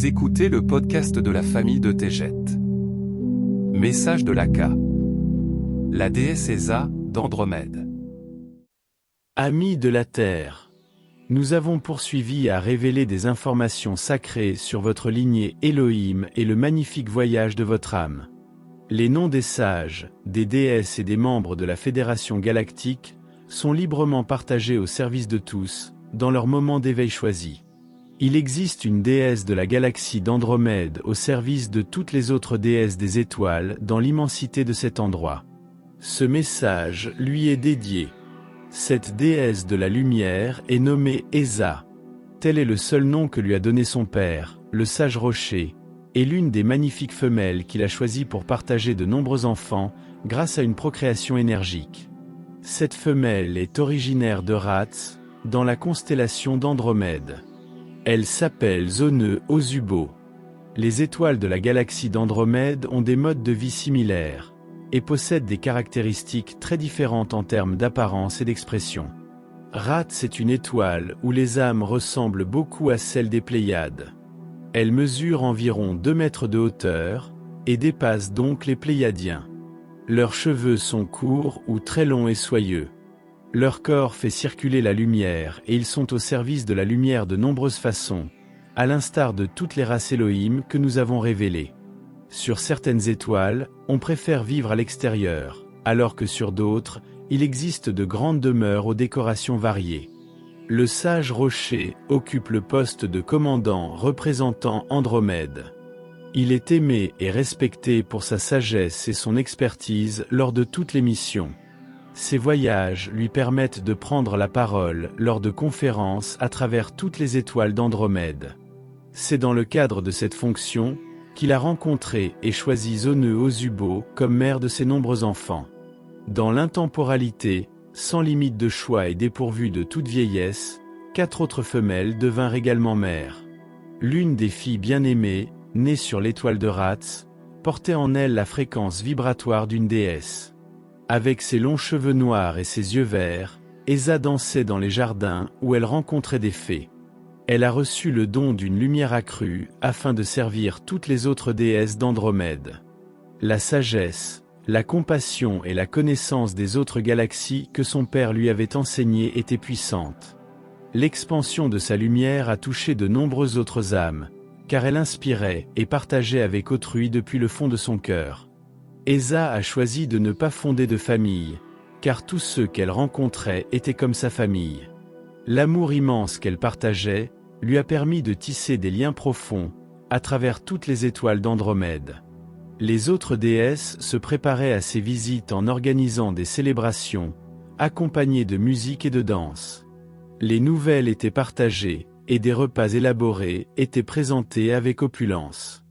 Vous écoutez le podcast de la famille de Tejet. Message de Laka. La déesse Esa, d'Andromède. Amis de la Terre, nous avons poursuivi à révéler des informations sacrées sur votre lignée Elohim et le magnifique voyage de votre âme. Les noms des sages, des déesses et des membres de la Fédération Galactique sont librement partagés au service de tous, dans leur moment d'éveil choisi. Il existe une déesse de la galaxie d'Andromède au service de toutes les autres déesses des étoiles dans l'immensité de cet endroit. Ce message lui est dédié. Cette déesse de la lumière est nommée Esa. Tel est le seul nom que lui a donné son père, le sage rocher, et l'une des magnifiques femelles qu'il a choisies pour partager de nombreux enfants grâce à une procréation énergique. Cette femelle est originaire de Rats, dans la constellation d'Andromède. Elle s'appelle Zone Ozubo. Les étoiles de la galaxie d'Andromède ont des modes de vie similaires, et possèdent des caractéristiques très différentes en termes d'apparence et d'expression. Rats est une étoile où les âmes ressemblent beaucoup à celles des Pléiades. Elle mesure environ 2 mètres de hauteur, et dépasse donc les Pléiadiens. Leurs cheveux sont courts ou très longs et soyeux. Leur corps fait circuler la lumière et ils sont au service de la lumière de nombreuses façons, à l'instar de toutes les races Elohim que nous avons révélées. Sur certaines étoiles, on préfère vivre à l'extérieur, alors que sur d'autres, il existe de grandes demeures aux décorations variées. Le sage rocher occupe le poste de commandant représentant Andromède. Il est aimé et respecté pour sa sagesse et son expertise lors de toutes les missions. Ses voyages lui permettent de prendre la parole lors de conférences à travers toutes les étoiles d'Andromède. C'est dans le cadre de cette fonction qu'il a rencontré et choisi Zone Ozubo comme mère de ses nombreux enfants. Dans l'intemporalité, sans limite de choix et dépourvue de toute vieillesse, 4 autres femelles devinrent également mères. L'une des filles bien-aimées, née sur l'étoile de Rats, portait en elle la fréquence vibratoire d'une déesse. Avec ses longs cheveux noirs et ses yeux verts, Esa dansait dans les jardins où elle rencontrait des fées. Elle a reçu le don d'une lumière accrue afin de servir toutes les autres déesses d'Andromède. La sagesse, la compassion et la connaissance des autres galaxies que son père lui avait enseignées étaient puissantes. L'expansion de sa lumière a touché de nombreuses autres âmes, car elle inspirait et partageait avec autrui depuis le fond de son cœur. Esa a choisi de ne pas fonder de famille, car tous ceux qu'elle rencontrait étaient comme sa famille. L'amour immense qu'elle partageait lui a permis de tisser des liens profonds à travers toutes les étoiles d'Andromède. Les autres déesses se préparaient à ses visites en organisant des célébrations, accompagnées de musique et de danse. Les nouvelles étaient partagées, et des repas élaborés étaient présentés avec opulence.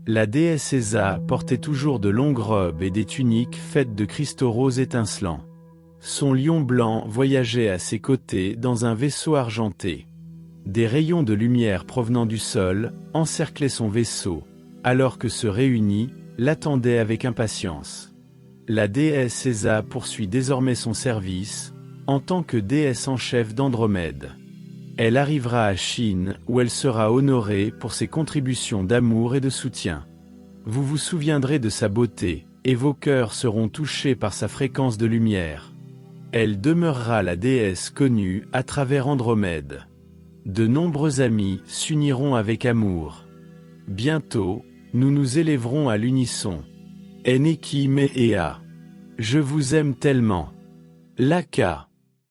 La déesse Esa portait toujours de longues robes et des tuniques faites de cristaux roses étincelants. Son lion blanc voyageait à ses côtés dans un vaisseau argenté. Des rayons de lumière provenant du sol encerclaient son vaisseau, alors que ceux réunis l'attendaient avec impatience. La déesse Esa poursuit désormais son service, en tant que déesse en chef d'Andromède. Elle arrivera à Chine où elle sera honorée pour ses contributions d'amour et de soutien. Vous vous souviendrez de sa beauté, et vos cœurs seront touchés par sa fréquence de lumière. Elle demeurera la déesse connue à travers Andromède. De nombreux amis s'uniront avec amour. Bientôt, nous nous élèverons à l'unisson. Eneki me Ea. Je vous aime tellement. Laka.